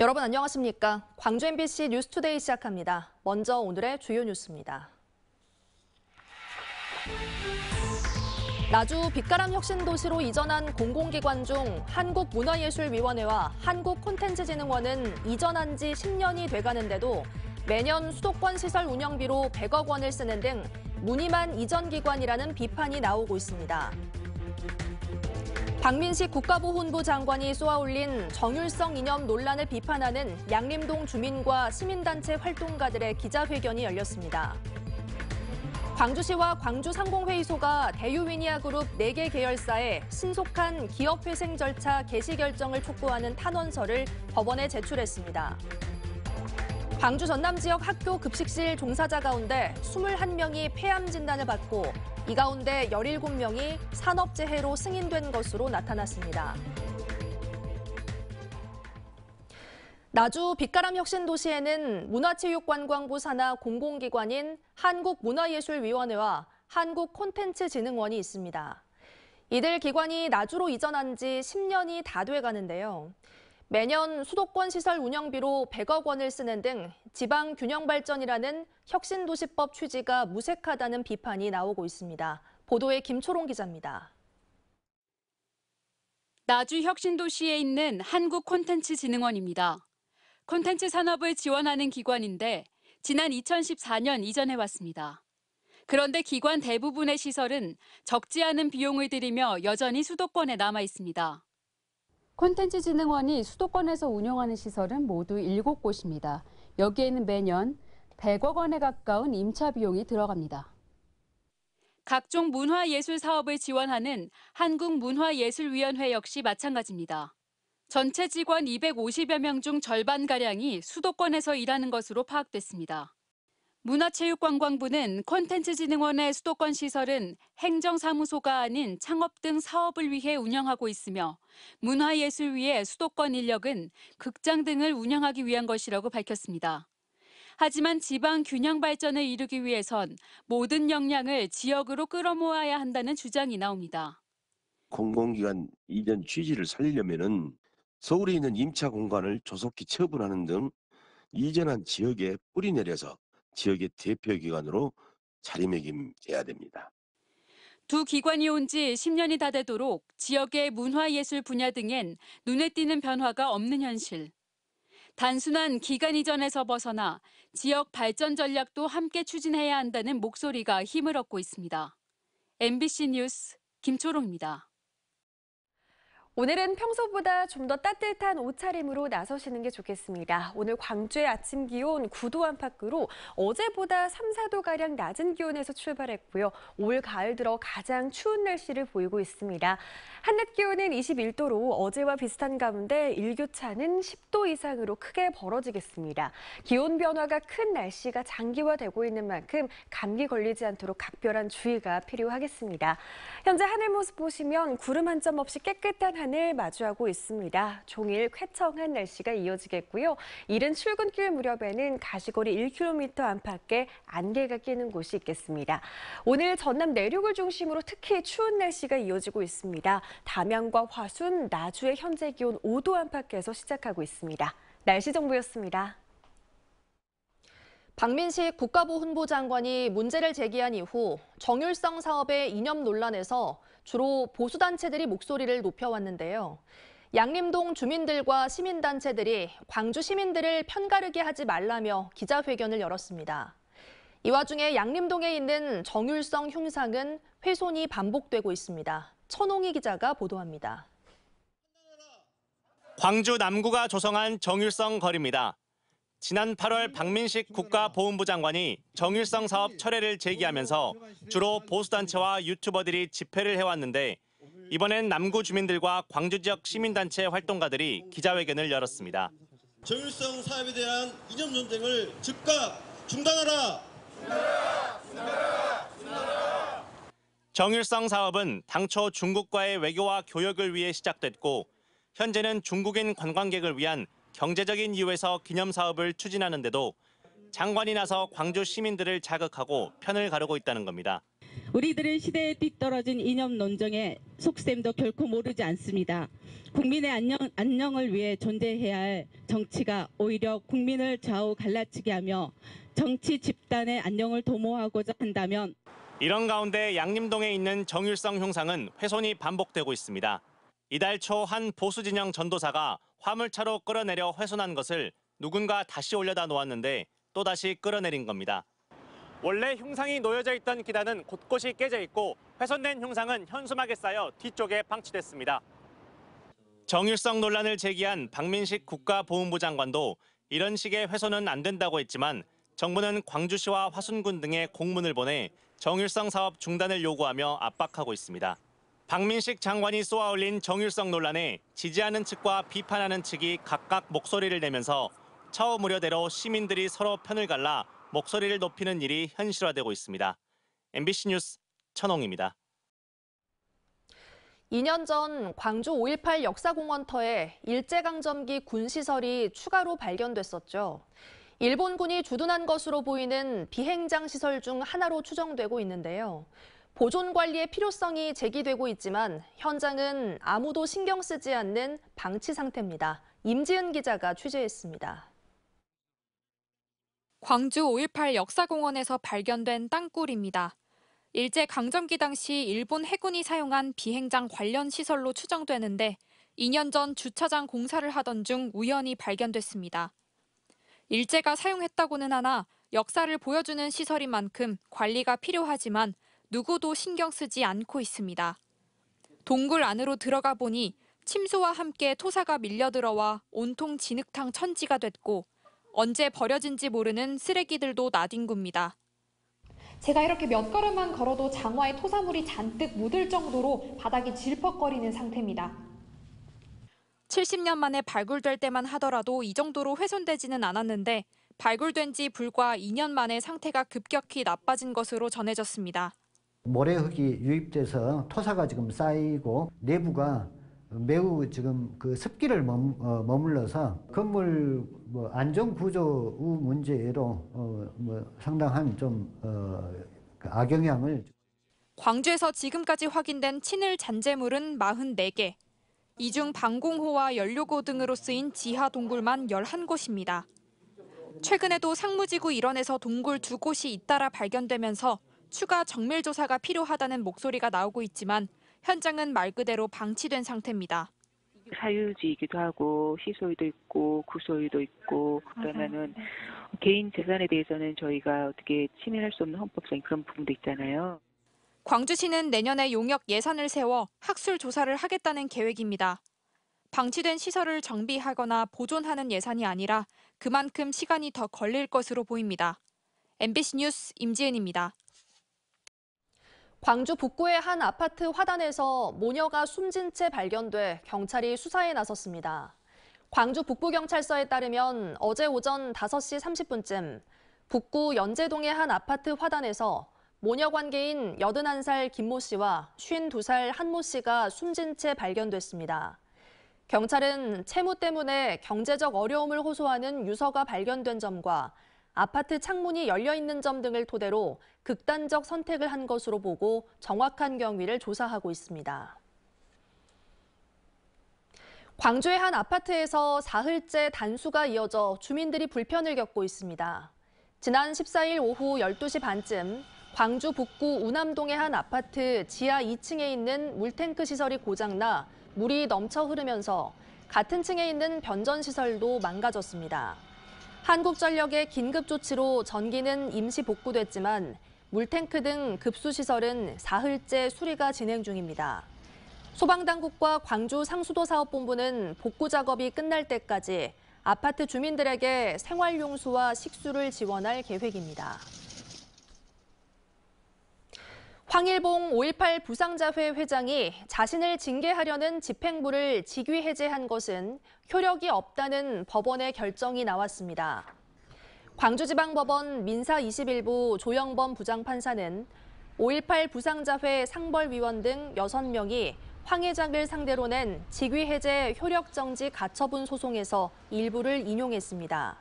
여러분 안녕하십니까? 광주 MBC 뉴스투데이 시작합니다. 먼저 오늘의 주요 뉴스입니다. 나주 빛가람 혁신도시로 이전한 공공기관 중 한국문화예술위원회와 한국콘텐츠진흥원은 이전한 지 10년이 돼가는데도 매년 수도권 시설 운영비로 100억 원을 쓰는 등 무늬만 이전 기관이라는 비판이 나오고 있습니다. 박민식 국가보훈부 장관이 쏘아올린 정율성 이념 논란을 비판하는 양림동 주민과 시민단체 활동가들의 기자회견이 열렸습니다. 광주시와 광주상공회의소가 대유위니아그룹 4개 계열사에 신속한 기업회생 절차 개시 결정을 촉구하는 탄원서를 법원에 제출했습니다. 광주 전남 지역 학교 급식실 종사자 가운데 21명이 폐암 진단을 받고 이 가운데 17명이 산업재해로 승인된 것으로 나타났습니다. 나주 빛가람 혁신도시에는 문화체육관광부 산하 공공기관인 한국문화예술위원회와 한국콘텐츠진흥원이 있습니다. 이들 기관이 나주로 이전한 지 10년이 다 돼가는데요. 매년 수도권 시설 운영비로 100억 원을 쓰는 등 지방 균형 발전이라는 혁신도시법 취지가 무색하다는 비판이 나오고 있습니다. 보도에 김초롱 기자입니다. 나주 혁신도시에 있는 한국콘텐츠진흥원입니다. 콘텐츠 산업을 지원하는 기관인데 지난 2014년 이전해 왔습니다. 그런데 기관 대부분의 시설은 적지 않은 비용을 들이며 여전히 수도권에 남아 있습니다. 콘텐츠진흥원이 수도권에서 운영하는 시설은 모두 7곳입니다. 여기에는 매년 100억 원에 가까운 임차 비용이 들어갑니다. 각종 문화예술 사업을 지원하는 한국문화예술위원회 역시 마찬가지입니다. 전체 직원 250여 명 중 절반가량이 수도권에서 일하는 것으로 파악됐습니다. 문화체육관광부는 콘텐츠진흥원의 수도권 시설은 행정사무소가 아닌 창업 등 사업을 위해 운영하고 있으며 문화예술위의 수도권 인력은 극장 등을 운영하기 위한 것이라고 밝혔습니다. 하지만 지방 균형 발전을 이루기 위해선 모든 역량을 지역으로 끌어모아야 한다는 주장이 나옵니다. 공공기관 이전 취지를 살리려면은 서울에 있는 임차 공간을 조속히 처분하는 등 이전한 지역에 뿌리 내려서 지역의 대표기관으로 자리매김해야 됩니다. 두 기관이 온 지 10년이 다 되도록 지역의 문화예술 분야 등엔 눈에 띄는 변화가 없는 현실. 단순한 기관 이전에서 벗어나 지역 발전 전략도 함께 추진해야 한다는 목소리가 힘을 얻고 있습니다. MBC 뉴스 김초롱입니다. 오늘은 평소보다 좀 더 따뜻한 옷차림으로 나서시는 게 좋겠습니다. 오늘 광주의 아침 기온 9도 안팎으로 어제보다 3, 4도가량 낮은 기온에서 출발했고요. 올 가을 들어 가장 추운 날씨를 보이고 있습니다. 한낮 기온은 21도로 어제와 비슷한 가운데 일교차는 10도 이상으로 크게 벌어지겠습니다. 기온 변화가 큰 날씨가 장기화되고 있는 만큼 감기 걸리지 않도록 각별한 주의가 필요하겠습니다. 현재 하늘 모습 보시면 구름 한 점 없이 깨끗한 하늘 마주하고 있습니다. 종일 쾌청한 날씨가 이어지겠고요. 이른 출근길 무렵에는 가시거리 1km 안팎에 안개가 끼는 곳이 있겠습니다. 오늘 전남 내륙을 중심으로 특히 추운 날씨가 이어지고 있습니다. 담양과 화순, 나주의 현재 기온 5도 안팎에서 시작하고 있습니다. 날씨 정보였습니다. 박민식 국가보훈부 장관이 문제를 제기한 이후 정율성 사업의 이념 논란에서 주로 보수단체들이 목소리를 높여왔는데요. 양림동 주민들과 시민단체들이 광주 시민들을 편가르게 하지 말라며 기자회견을 열었습니다. 이 와중에 양림동에 있는 정율성 흉상은 훼손이 반복되고 있습니다. 천홍희 기자가 보도합니다. 광주 남구가 조성한 정율성 거리입니다. 지난 8월 박민식 국가보훈부 장관이 정율성 사업 철회를 제기하면서 주로 보수단체와 유튜버들이 집회를 해왔는데 이번엔 남구 주민들과 광주 지역 시민단체 활동가들이 기자회견을 열었습니다. 정율성 사업에 대한 이념 전쟁을 즉각 중단하라! 정율성 사업은 당초 중국과의 외교와 교역을 위해 시작됐고 현재는 중국인 관광객을 위한 경제적인 이유에서 기념사업을 추진하는데도 장관이 나서 광주 시민들을 자극하고 편을 가르고 있다는 겁니다. 우리들은 시대에 뒤떨어진 이념 논쟁의 속셈도 결코 모르지 않습니다. 국민의 안녕을 위해 존재해야 할 정치가 오히려 국민을 좌우 갈라치게 하며 정치 집단의 안녕을 도모하고자 한다면 이런 가운데 양림동에 있는 정일성 흉상은 훼손이 반복되고 있습니다. 이달 초 한 보수 진영 전도사가 화물차로 끌어내려 훼손한 것을 누군가 다시 올려다 놓았는데 또다시 끌어내린 겁니다. 원래 흉상이 놓여져 있던 기단은 곳곳이 깨져 있고 훼손된 흉상은 현수막에 쌓여 뒤쪽에 방치됐습니다. 정일성 논란을 제기한 박민식 국가보훈부 장관도 이런 식의 훼손은 안 된다고 했지만 정부는 광주시와 화순군 등에 공문을 보내 정일성 사업 중단을 요구하며 압박하고 있습니다. 박민식 장관이 쏘아올린 정일성 논란에 지지하는 측과 비판하는 측이 각각 목소리를 내면서 처음 우려대로 시민들이 서로 편을 갈라 목소리를 높이는 일이 현실화되고 있습니다. MBC 뉴스 천홍입니다. 2년 전 광주 5.18 역사공원터에 일제강점기 군시설이 추가로 발견됐었죠. 일본군이 주둔한 것으로 보이는 비행장 시설 중 하나로 추정되고 있는데요. 보존 관리의 필요성이 제기되고 있지만 현장은 아무도 신경 쓰지 않는 방치 상태입니다. 임지은 기자가 취재했습니다. 광주 5.18 역사공원에서 발견된 땅굴입니다. 일제강점기 당시 일본 해군이 사용한 비행장 관련 시설로 추정되는데 2년 전 주차장 공사를 하던 중 우연히 발견됐습니다. 일제가 사용했다고는 하나 역사를 보여주는 시설인 만큼 관리가 필요하지만 누구도 신경 쓰지 않고 있습니다. 동굴 안으로 들어가 보니 침수와 함께 토사가 밀려들어와 온통 진흙탕 천지가 됐고 언제 버려진지 모르는 쓰레기들도 나뒹굽니다. 제가 이렇게 몇 걸음만 걸어도 장화에 토사물이 잔뜩 묻을 정도로 바닥이 질퍽거리는 상태입니다. 70년 만에 발굴될 때만 하더라도 이 정도로 훼손되지는 않았는데 발굴된 지 불과 2년 만에 상태가 급격히 나빠진 것으로 전해졌습니다. 모래흙이 유입돼서 토사가 지금 쌓이고 내부가 매우 지금 그 습기를 머물러서 건물 안전 구조 문제로 상당한 좀 악영향을. 광주에서 지금까지 확인된 친일 잔재물은 44개. 이 중 방공호와 연료고 등으로 쓰인 지하 동굴만 11곳입니다. 최근에도 상무지구 일원에서 동굴 2곳이 잇따라 발견되면서 추가 정밀 조사가 필요하다는 목소리가 나오고 있지만 현장은 말 그대로 방치된 상태입니다. 사유지이기도 하고 시소유도 있고 구소유도 있고 그러면은 개인 재산에 대해서는 저희가 어떻게 침해할 수 없는 헌법적인 그런 부분도 있잖아요. 광주시는 내년에 용역 예산을 세워 학술 조사를 하겠다는 계획입니다. 방치된 시설을 정비하거나 보존하는 예산이 아니라 그만큼 시간이 더 걸릴 것으로 보입니다. MBC 뉴스 임지은입니다. 광주 북구의 한 아파트 화단에서 모녀가 숨진 채 발견돼 경찰이 수사에 나섰습니다. 광주 북부경찰서에 따르면 어제 오전 5시 30분쯤 북구 연제동의 한 아파트 화단에서 모녀 관계인 81살 김모 씨와 52살 한모 씨가 숨진 채 발견됐습니다. 경찰은 채무 때문에 경제적 어려움을 호소하는 유서가 발견된 점과 아파트 창문이 열려 있는 점 등을 토대로 극단적 선택을 한 것으로 보고 정확한 경위를 조사하고 있습니다. 광주의 한 아파트에서 사흘째 단수가 이어져 주민들이 불편을 겪고 있습니다. 지난 14일 오후 12시 반쯤 광주 북구 우남동의 한 아파트 지하 2층에 있는 물탱크 시설이 고장나 물이 넘쳐 흐르면서 같은 층에 있는 변전시설도 망가졌습니다. 한국전력의 긴급 조치로 전기는 임시 복구됐지만 물탱크 등 급수시설은 사흘째 수리가 진행 중입니다. 소방당국과 광주 상수도사업본부는 복구 작업이 끝날 때까지 아파트 주민들에게 생활용수와 식수를 지원할 계획입니다. 황일봉 5.18 부상자회 회장이 자신을 징계하려는 집행부를 직위 해제한 것은 효력이 없다는 법원의 결정이 나왔습니다. 광주지방법원 민사 21부 조영범 부장판사는 5.18 부상자회 상벌위원 등 6명이 황 회장을 상대로 낸 직위 해제 효력정지 가처분 소송에서 일부를 인용했습니다.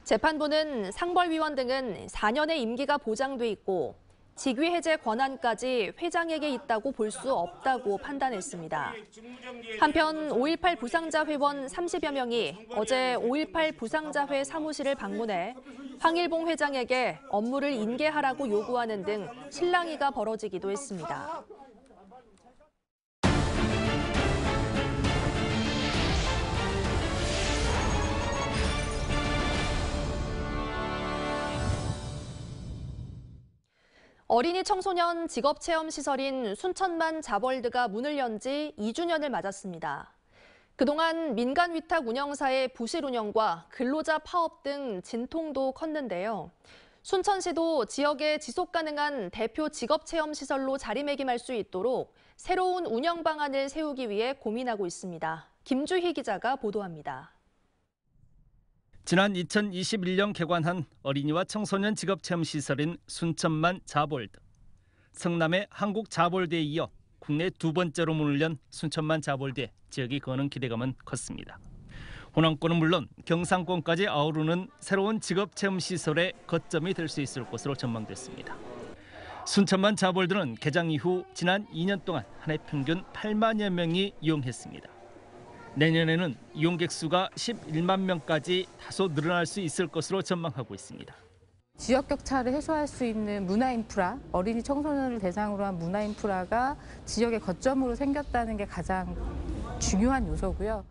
재판부는 상벌위원 등은 4년의 임기가 보장돼 있고 직위 해제 권한까지 회장에게 있다고 볼 수 없다고 판단했습니다. 한편 5.18 부상자 회원 30여 명이 어제 5.18 부상자회 사무실을 방문해 황일봉 회장에게 업무를 인계하라고 요구하는 등 실랑이가 벌어지기도 했습니다. 어린이 청소년 직업체험시설인 순천만 자벌드가 문을 연 지 2주년을 맞았습니다. 그동안 민간 위탁 운영사의 부실 운영과 근로자 파업 등 진통도 컸는데요. 순천시도 지역에 지속 가능한 대표 직업체험시설로 자리매김할 수 있도록 새로운 운영 방안을 세우기 위해 고민하고 있습니다. 김주희 기자가 보도합니다. 지난 2021년 개관한 어린이와 청소년 직업체험시설인 순천만 자벌드. 성남의 한국 자벌드에 이어 국내 두 번째로 문을 연 순천만 자벌드에 지역이 거는 기대감은 컸습니다. 호남권은 물론 경상권까지 아우르는 새로운 직업체험시설의 거점이 될 수 있을 것으로 전망됐습니다. 순천만 자벌드는 개장 이후 지난 2년 동안 한 해 평균 8만여 명이 이용했습니다. 내년에는 이용객 수가 11만 명까지 다소 늘어날 수 있을 것으로 전망하고 있습니다. 지역 격차를 해소할 수 있는 문화 인프라, 어린이 청소년을 대상으로 한 문화 인프라가 지역의 거점으로 생겼다는 게 가장 중요한 요소고요.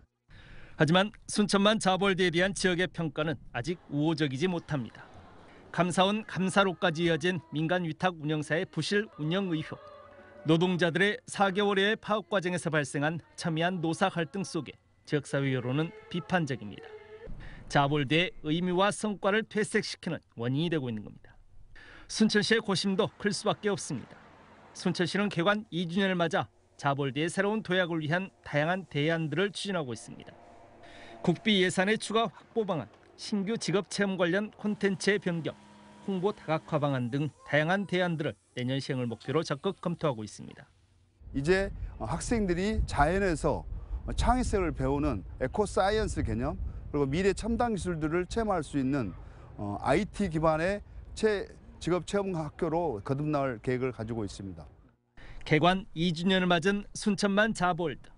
하지만 순천만 자벌드에 대한 지역의 평가는 아직 우호적이지 못합니다. 감사원 감사로까지 이어진 민간 위탁 운영사의 부실 운영 의혹, 노동자들의 4개월여의 파업 과정에서 발생한 첨예한 노사 갈등 속에 지역사회 여론은 비판적입니다. 자벌드의 의미와 성과를 퇴색시키는 원인이 되고 있는 겁니다. 순천시의 고심도 클 수밖에 없습니다. 순천시는 개관 2주년을 맞아 자벌드의 새로운 도약을 위한 다양한 대안들을 추진하고 있습니다. 국비 예산의 추가 확보 방안, 신규 직업체험 관련 콘텐츠의 변경, 홍보 다각화 방안 등 다양한 대안들을 내년 시행을 목표로 적극 검토하고 있습니다. 이제 학생들이 자연에서 창의성을 배우는 에코사이언스 개념, 그리고 미래 첨단 기술들을 체험할 수 있는 IT 기반의 직업체험 학교로 거듭날 계획을 가지고 있습니다. 개관 2주년을 맞은 순천만 자벌드.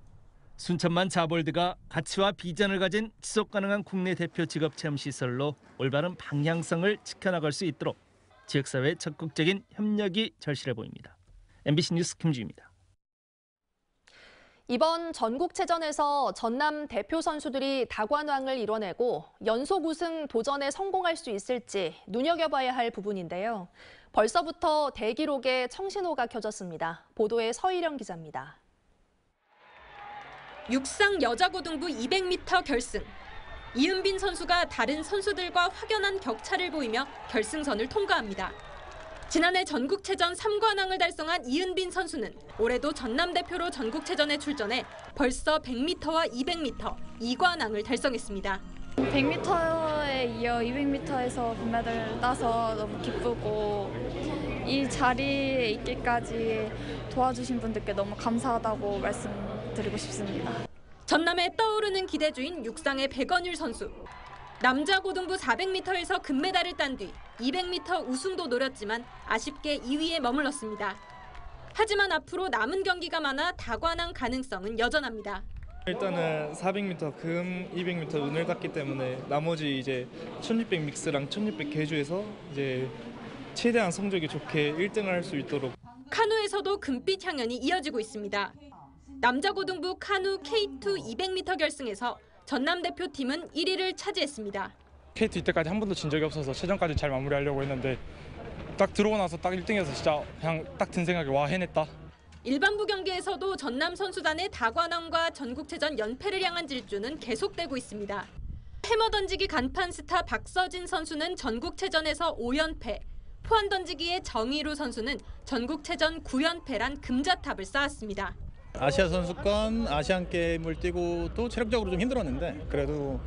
순천만 자벌드가 가치와 비전을 가진 지속가능한 국내 대표 직업체험시설로 올바른 방향성을 지켜나갈 수 있도록 지역사회의 적극적인 협력이 절실해 보입니다. MBC 뉴스 김주희입니다. 이번 전국체전에서 전남 대표 선수들이 다관왕을 이뤄내고 연속 우승 도전에 성공할 수 있을지 눈여겨봐야 할 부분인데요. 벌써부터 대기록에 청신호가 켜졌습니다. 보도에 서희령 기자입니다. 육상 여자고등부 200m 결승. 이은빈 선수가 다른 선수들과 확연한 격차를 보이며 결승선을 통과합니다. 지난해 전국체전 3관왕을 달성한 이은빈 선수는 올해도 전남 대표로 전국체전에 출전해 벌써 100m와 200m 2관왕을 달성했습니다. 100m에 이어 200m에서 금메달을 따서 너무 기쁘고 이 자리에 있기까지 도와주신 분들께 너무 감사하다고 말씀드리고 싶습니다. 전남에 떠오르는 기대주인 육상의 백원율 선수. 남자 고등부 400m에서 금메달을 딴 뒤 200m 우승도 노렸지만 아쉽게 2위에 머물렀습니다. 하지만 앞으로 남은 경기가 많아 다관왕 가능성은 여전합니다. 일단은 400m 금, 200m 은을 땄기 때문에 나머지 이제 1600 믹스랑 1600 계주에서 이제 최대한 성적이 좋게 1등을 할 수 있도록. 카누에서도 금빛 향연이 이어지고 있습니다. 남자 고등부 카누 K2 200m 결승에서 전남 대표팀은 1위를 차지했습니다. K2 이때까지 한 번도 진 적이 없어서 최전까지 잘 마무리하려고 했는데 딱 들어오고 나서 딱 1등해서 진짜 그냥 딱 든 생각이 와 해냈다. 일반부 경기에서도 전남 선수단의 다관왕과 전국체전 연패를 향한 질주는 계속되고 있습니다. 해머 던지기 간판 스타 박서진 선수는 전국체전에서 5연패, 포환 던지기의 정희루 선수는 전국체전 9연패란 금자탑을 쌓았습니다. 아시아 선수권, 아시안 게임을 뛰고 또 체력적으로 좀 힘들었는데 그래도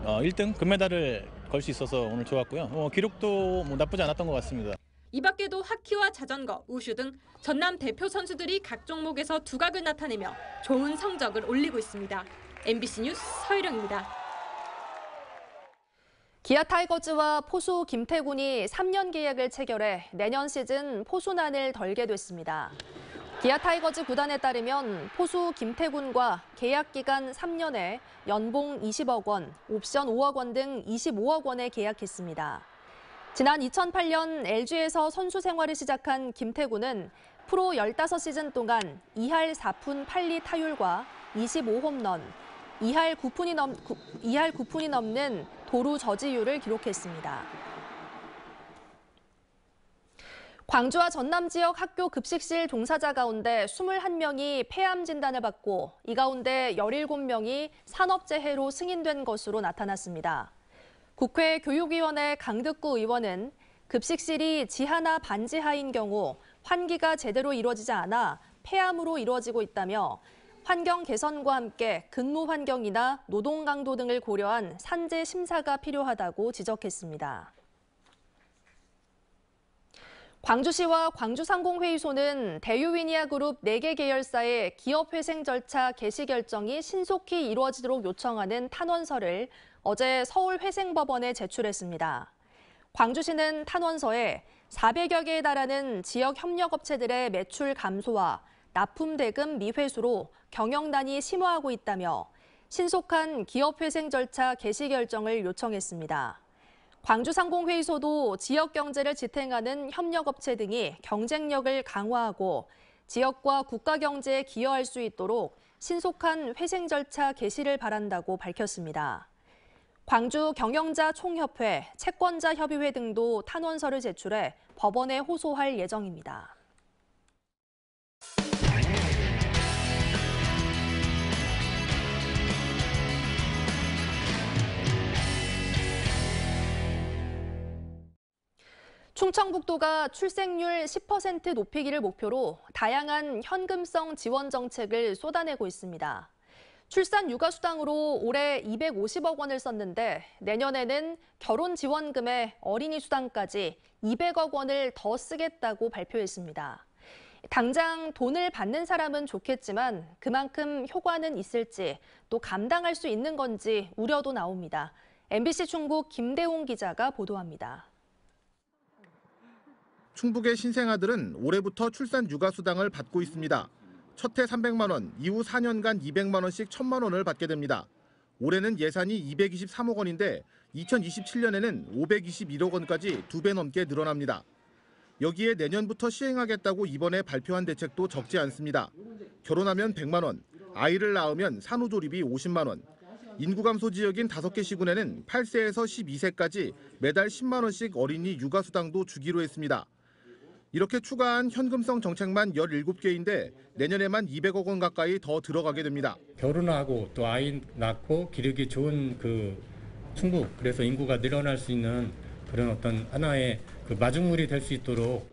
1등 금메달을 걸 수 있어서 오늘 좋았고요. 기록도 나쁘지 않았던 것 같습니다. 이 밖에도 하키와 자전거, 우슈 등 전남 대표 선수들이 각 종목에서 두각을 나타내며 좋은 성적을 올리고 있습니다. MBC 뉴스 서희령입니다. 기아 타이거즈와 포수 김태군이 3년 계약을 체결해 내년 시즌 포수난을 덜게 됐습니다. 기아 타이거즈 구단에 따르면 포수 김태군과 계약 기간 3년에 연봉 20억 원, 옵션 5억 원 등 25억 원에 계약했습니다. 지난 2008년 LG에서 선수 생활을 시작한 김태군은 프로 15시즌 동안 2할 4푼 8리 타율과 25홈런, 2할 9푼이 넘는 도루 저지율을 기록했습니다. 광주와 전남 지역 학교 급식실 종사자 가운데 21명이 폐암 진단을 받고 이 가운데 17명이 산업재해로 승인된 것으로 나타났습니다. 국회 교육위원회 강득구 의원은 급식실이 지하나 반지하인 경우 환기가 제대로 이루어지지 않아 폐암으로 이루어지고 있다며 환경 개선과 함께 근무 환경이나 노동 강도 등을 고려한 산재 심사가 필요하다고 지적했습니다. 광주시와 광주상공회의소는 대유위니아그룹 4개 계열사의 기업회생 절차 개시 결정이 신속히 이루어지도록 요청하는 탄원서를 어제 서울회생법원에 제출했습니다. 광주시는 탄원서에 400여 개에 달하는 지역 협력업체들의 매출 감소와 납품 대금 미회수로 경영난이 심화하고 있다며 신속한 기업회생 절차 개시 결정을 요청했습니다. 광주상공회의소도 지역 경제를 지탱하는 협력업체 등이 경쟁력을 강화하고 지역과 국가 경제에 기여할 수 있도록 신속한 회생 절차 개시를 바란다고 밝혔습니다. 광주 경영자 총협회, 채권자 협의회 등도 탄원서를 제출해 법원에 호소할 예정입니다. 충청북도가 출생률 10% 높이기를 목표로 다양한 현금성 지원 정책을 쏟아내고 있습니다. 출산 육아수당으로 올해 250억 원을 썼는데 내년에는 결혼 지원금에 어린이 수당까지 200억 원을 더 쓰겠다고 발표했습니다. 당장 돈을 받는 사람은 좋겠지만 그만큼 효과는 있을지 또 감당할 수 있는 건지 우려도 나옵니다. MBC 충북 김대웅 기자가 보도합니다. 충북의 신생아들은 올해부터 출산 육아수당을 받고 있습니다. 첫 해 300만 원, 이후 4년간 200만 원씩 1,000만 원을 받게 됩니다. 올해는 예산이 223억 원인데 2027년에는 521억 원까지 2배 넘게 늘어납니다. 여기에 내년부터 시행하겠다고 이번에 발표한 대책도 적지 않습니다. 결혼하면 100만 원, 아이를 낳으면 산후조리비 50만 원, 인구 감소 지역인 5개 시군에는 8세에서 12세까지 매달 10만 원씩 어린이 육아수당도 주기로 했습니다. 이렇게 추가한 현금성 정책만 17개인데 내년에만 200억 원 가까이 더 들어가게 됩니다. 결혼하고 또 아이 낳고 기르기 좋은 충북, 그래서 인구가 늘어날 수 있는 그런 어떤 하나의 마중물이 될 수 있도록.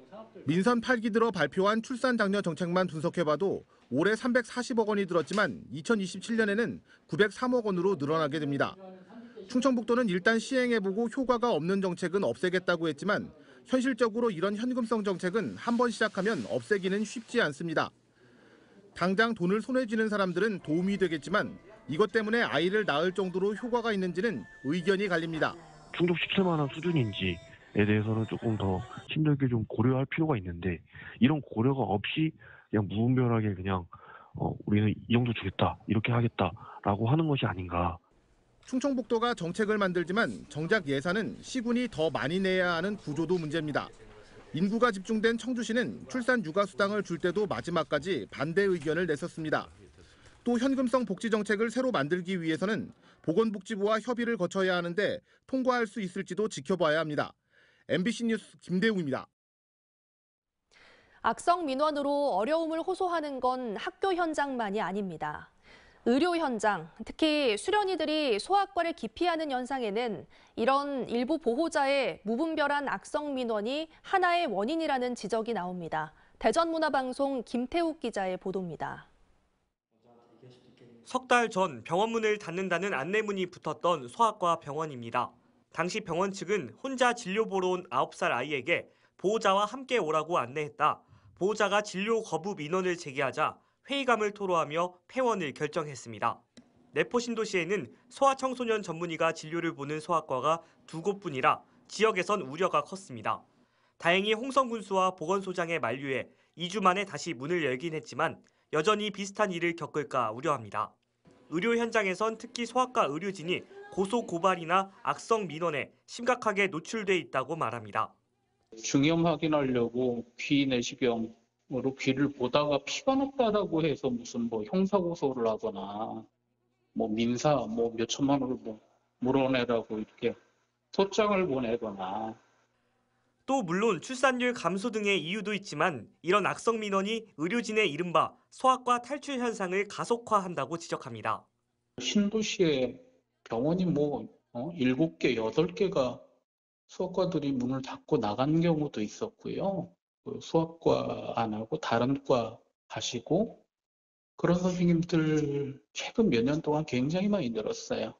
민선 8기 들어 발표한 출산 장려 정책만 분석해봐도 올해 340억 원이 들었지만 2027년에는 903억 원으로 늘어나게 됩니다. 충청북도는 일단 시행해보고 효과가 없는 정책은 없애겠다고 했지만 현실적으로 이런 현금성 정책은 한번 시작하면 없애기는 쉽지 않습니다. 당장 돈을 손에 쥐는 사람들은 도움이 되겠지만 이것 때문에 아이를 낳을 정도로 효과가 있는지는 의견이 갈립니다. 충족시킬 만한 수준인지에 대해서는 조금 더 심들게 좀 고려할 필요가 있는데 이런 고려가 없이 그냥 무분별하게 그냥 우리는 이 정도 주겠다, 이렇게 하겠다라고 하는 것이 아닌가. 충청북도가 정책을 만들지만 정작 예산은 시군이 더 많이 내야 하는 구조도 문제입니다. 인구가 집중된 청주시는 출산 육아수당을 줄 때도 마지막까지 반대 의견을 냈었습니다. 또 현금성 복지 정책을 새로 만들기 위해서는 보건복지부와 협의를 거쳐야 하는데 통과할 수 있을지도 지켜봐야 합니다. MBC 뉴스 김대웅입니다. 악성 민원으로 어려움을 호소하는 건 학교 현장만이 아닙니다. 의료 현장, 특히 수련이들이 소아과를 기피하는 현상에는 이런 일부 보호자의 무분별한 악성 민원이 하나의 원인이라는 지적이 나옵니다. 대전문화방송 김태욱 기자의 보도입니다. 석 달 전 병원 문을 닫는다는 안내문이 붙었던 소아과 병원입니다. 당시 병원 측은 혼자 진료 보러 온 9살 아이에게 보호자와 함께 오라고 안내했다. 보호자가 진료 거부 민원을 제기하자 회의감을 토로하며 폐원을 결정했습니다. 내포 신도시에는 소아청소년 전문의가 진료를 보는 소아과가 2곳뿐이라 지역에선 우려가 컸습니다. 다행히 홍성 군수와 보건소장의 만류에 2주 만에 다시 문을 열긴 했지만 여전히 비슷한 일을 겪을까 우려합니다. 의료 현장에선 특히 소아과 의료진이 고소 고발이나 악성 민원에 심각하게 노출돼 있다고 말합니다. 중이염 확인하려고 귀 내시경으로 귀를 보다가 피가 났다라고 해서 무슨 형사고소를 하거나 민사 몇 천만 원을 물어내라고 이렇게 소장을 보내거나. 또 물론 출산율 감소 등의 이유도 있지만 이런 악성 민원이 의료진의 이른바 소아과 탈출 현상을 가속화한다고 지적합니다. 신도시에 병원이 7개, 8개가 소아과들이 문을 닫고 나간 경우도 있었고요. 소아과 안 하고 다른 과 가시고 그런 선생님들 최근 몇 년 동안 굉장히 많이 늘었어요.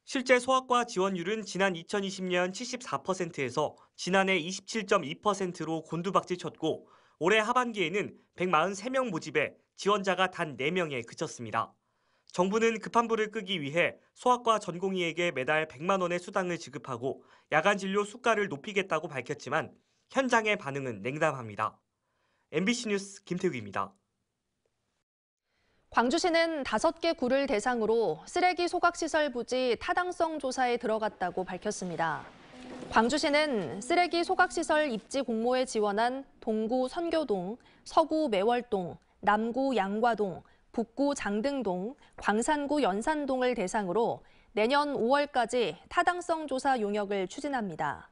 실제 소아과 지원율은 지난 2020년 74%에서 지난해 27.2%로 곤두박질 쳤고 올해 하반기에는 143명 모집에 지원자가 단 4명에 그쳤습니다. 정부는 급한 불을 끄기 위해 소아과 전공의에게 매달 100만 원의 수당을 지급하고 야간 진료 수가를 높이겠다고 밝혔지만 현장의 반응은 냉담합니다. MBC 뉴스 김태욱입니다. 광주시는 5개 구를 대상으로 쓰레기 소각시설 부지 타당성 조사에 들어갔다고 밝혔습니다. 광주시는 쓰레기 소각시설 입지 공모에 지원한 동구 선교동, 서구 매월동, 남구 양과동, 북구 장등동, 광산구 연산동을 대상으로 내년 5월까지 타당성 조사 용역을 추진합니다.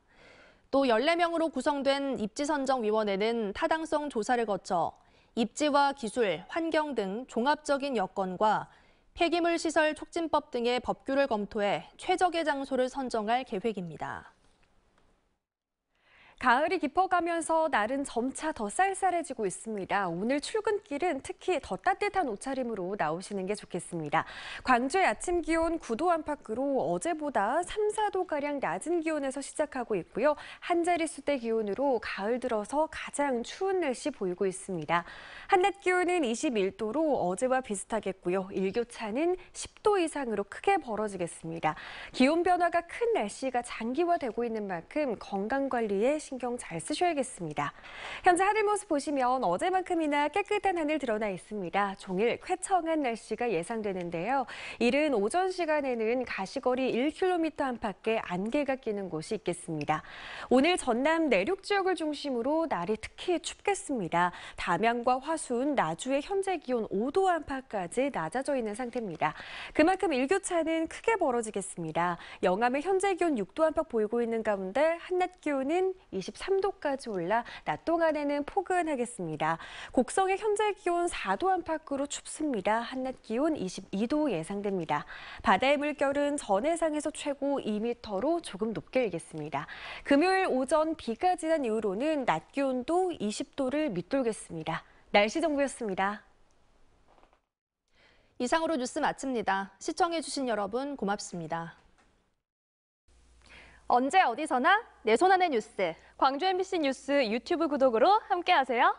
또 14명으로 구성된 입지선정위원회는 타당성 조사를 거쳐 입지와 기술, 환경 등 종합적인 여건과 폐기물 시설 촉진법 등의 법규를 검토해 최적의 장소를 선정할 계획입니다. 가을이 깊어가면서 날은 점차 더 쌀쌀해지고 있습니다. 오늘 출근길은 특히 더 따뜻한 옷차림으로 나오시는 게 좋겠습니다. 광주의 아침 기온 9도 안팎으로 어제보다 3, 4도가량 낮은 기온에서 시작하고 있고요. 한 자릿수대 기온으로 가을 들어서 가장 추운 날씨 보이고 있습니다. 한낮 기온은 21도로 어제와 비슷하겠고요. 일교차는 10도 이상으로 크게 벌어지겠습니다. 기온 변화가 큰 날씨가 장기화되고 있는 만큼 건강관리에 신경 잘 쓰셔야겠습니다. 현재 하늘 모습 보시면 어제만큼이나 깨끗한 하늘 드러나 있습니다. 종일 쾌청한 날씨가 예상되는데요. 이른 오전 시간에는 가시거리 1km 안팎에 안개가 끼는 곳이 있겠습니다. 오늘 전남 내륙 지역을 중심으로 날이 특히 춥겠습니다. 담양과 화순, 나주의 현재 기온 5도 안팎까지 낮아져 있는 상태입니다. 그만큼 일교차는 크게 벌어지겠습니다. 영암의 현재 기온 6도 안팎 보이고 있는 가운데 한낮 기온은 23도까지 올라 낮 동안에는 포근하겠습니다. 곡성의 현재 기온 4도 안팎으로 춥습니다. 한낮 기온 22도 예상됩니다. 바다의 물결은 전해상에서 최고 2m로 조금 높게 일겠습니다. 금요일 오전 비가 지난 이후로는 낮 기온도 20도를 밑돌겠습니다. 날씨 정보였습니다. 이상으로 뉴스 마칩니다. 시청해주신 여러분 고맙습니다. 언제 어디서나 내 손안의 뉴스. 광주 MBC 뉴스 유튜브 구독으로 함께하세요.